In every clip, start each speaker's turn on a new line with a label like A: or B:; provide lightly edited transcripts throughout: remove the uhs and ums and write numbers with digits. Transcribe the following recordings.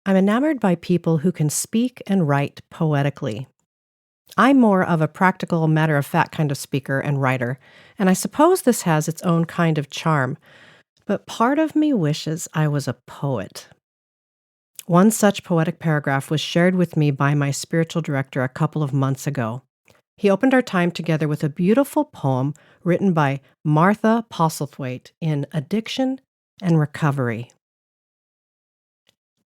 A: I'm enamored by people who can speak and write poetically. I'm more of a practical, matter of fact kind of speaker and writer, and I suppose this has its own kind of charm, but part of me wishes I was a poet. One such poetic paragraph was shared with me by my spiritual director a couple of months ago. He opened our time together with a beautiful poem written by Martha Postlethwaite in Addiction and Recovery.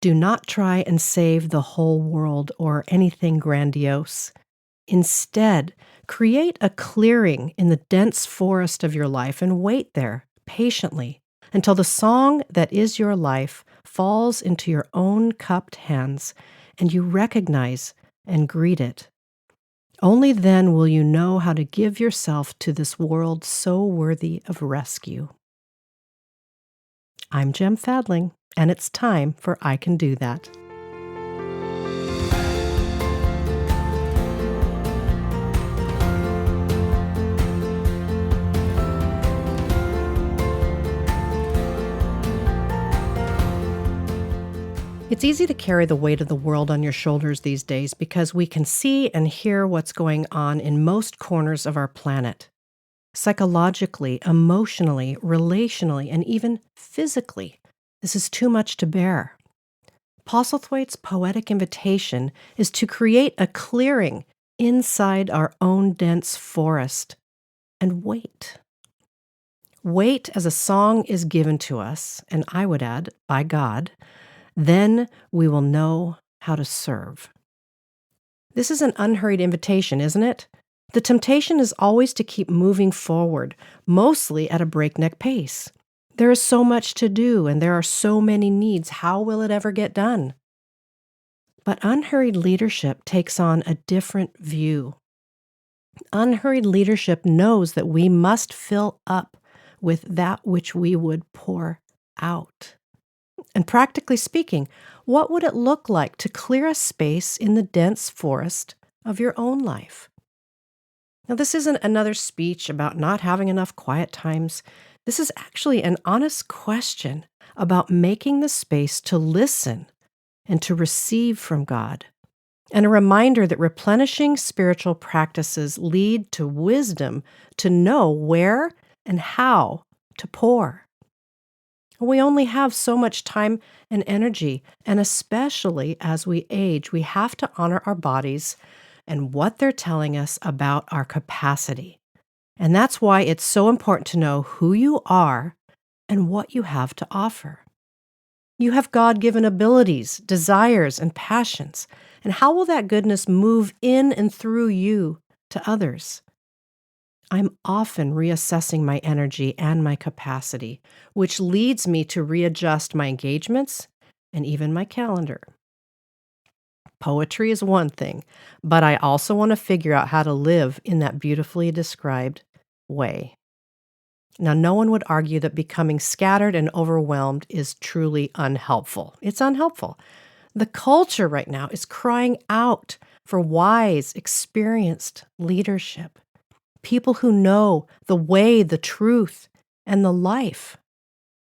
A: Do not try and save the whole world or anything grandiose. Instead, create a clearing in the dense forest of your life and wait there patiently until the song that is your life falls into your own cupped hands and you recognize and greet it. Only then will you know how to give yourself to this world so worthy of rescue. I'm Jem Fadling, and it's time for I Can Do That. It's easy to carry the weight of the world on your shoulders these days because we can see and hear what's going on in most corners of our planet. Psychologically, emotionally, relationally, and even physically, this is too much to bear. Postlethwaite's poetic invitation is to create a clearing inside our own dense forest and wait. Wait as a song is given to us, and I would add, by God. Then we will know how to serve. This is an unhurried invitation, isn't it? The temptation is always to keep moving forward, mostly at a breakneck pace. There is so much to do, and there are so many needs. How will it ever get done? But unhurried leadership takes on a different view. Unhurried leadership knows that we must fill up with that which we would pour out. And practically speaking, what would it look like to clear a space in the dense forest of your own life? Now, this isn't another speech about not having enough quiet times. This is actually an honest question about making the space to listen and to receive from God, and a reminder that replenishing spiritual practices lead to wisdom to know where and how to pour. We only have so much time and energy, and especially as we age, we have to honor our bodies and what they're telling us about our capacity. And that's why it's so important to know who you are and what you have to offer. You have God-given abilities, desires, and passions. And how will that goodness move in and through you to others? I'm often reassessing my energy and my capacity, which leads me to readjust my engagements and even my calendar. Poetry is one thing, but I also want to figure out how to live in that beautifully described way. Now, no one would argue that becoming scattered and overwhelmed is truly unhelpful. It's unhelpful. The culture right now is crying out for wise, experienced leadership. People who know the way, the truth, and the life.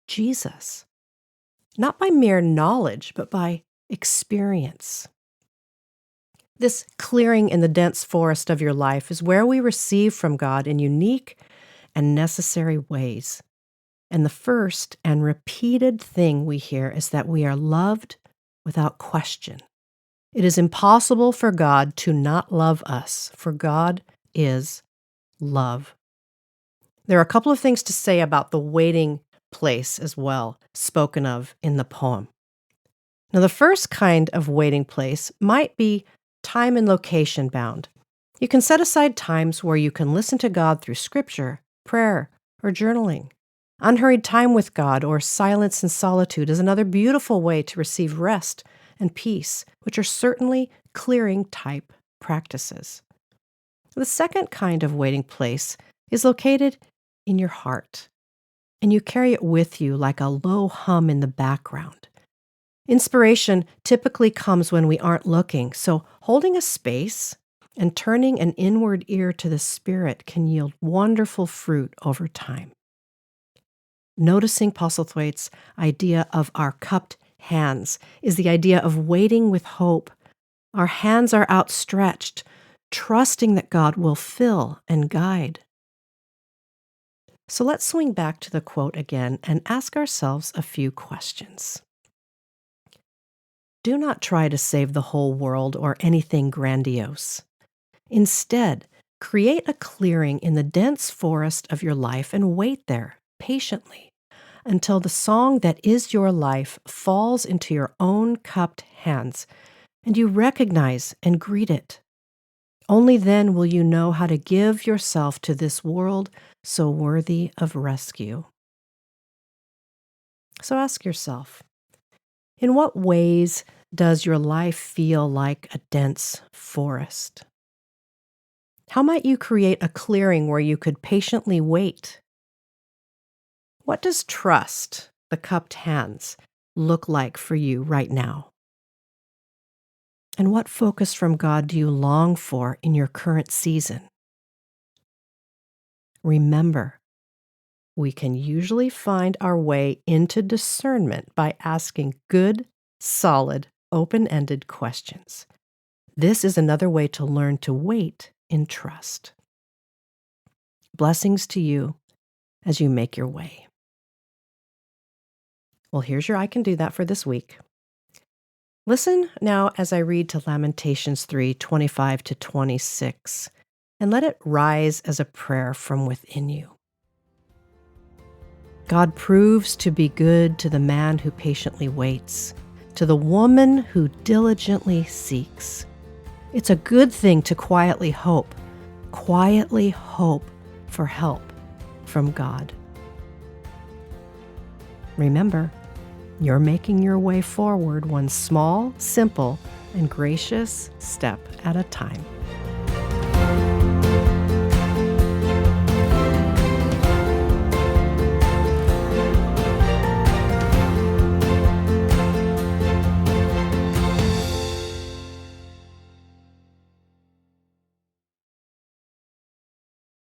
A: Jesus. Not by mere knowledge, but by experience. This clearing in the dense forest of your life is where we receive from God in unique and necessary ways. And the first and repeated thing we hear is that we are loved without question. It is impossible for God to not love us, for God is love. There are a couple of things to say about the waiting place as well, spoken of in the poem. Now, the first kind of waiting place might be time and location bound. You can set aside times where you can listen to God through scripture, prayer, or journaling. Unhurried time with God or silence and solitude is another beautiful way to receive rest and peace, which are certainly clearing type practices. The second kind of waiting place is located in your heart, and you carry it with you like a low hum in the background. Inspiration typically comes when we aren't looking, so holding a space and turning an inward ear to the Spirit can yield wonderful fruit over time. Noticing Postlethwaite's idea of our cupped hands is the idea of waiting with hope. Our hands are outstretched, trusting that God will fill and guide. So let's swing back to the quote again and ask ourselves a few questions. Do not try to save the whole world or anything grandiose. Instead, create a clearing in the dense forest of your life and wait there patiently until the song that is your life falls into your own cupped hands and you recognize and greet it. Only then will you know how to give yourself to this world so worthy of rescue. So ask yourself, in what ways does your life feel like a dense forest? How might you create a clearing where you could patiently wait? What does trust, the cupped hands, look like for you right now? And what focus from God do you long for in your current season? Remember, we can usually find our way into discernment by asking good, solid, open-ended questions. This is another way to learn to wait in trust. Blessings to you as you make your way. Well, here's your I Can Do That for this week. Listen now as I read to Lamentations 3:25-26, and let it rise as a prayer from within you. God proves to be good to the man who patiently waits, to the woman who diligently seeks. It's a good thing to quietly hope for help from God. Remember, you're making your way forward one small, simple, and gracious step at a time.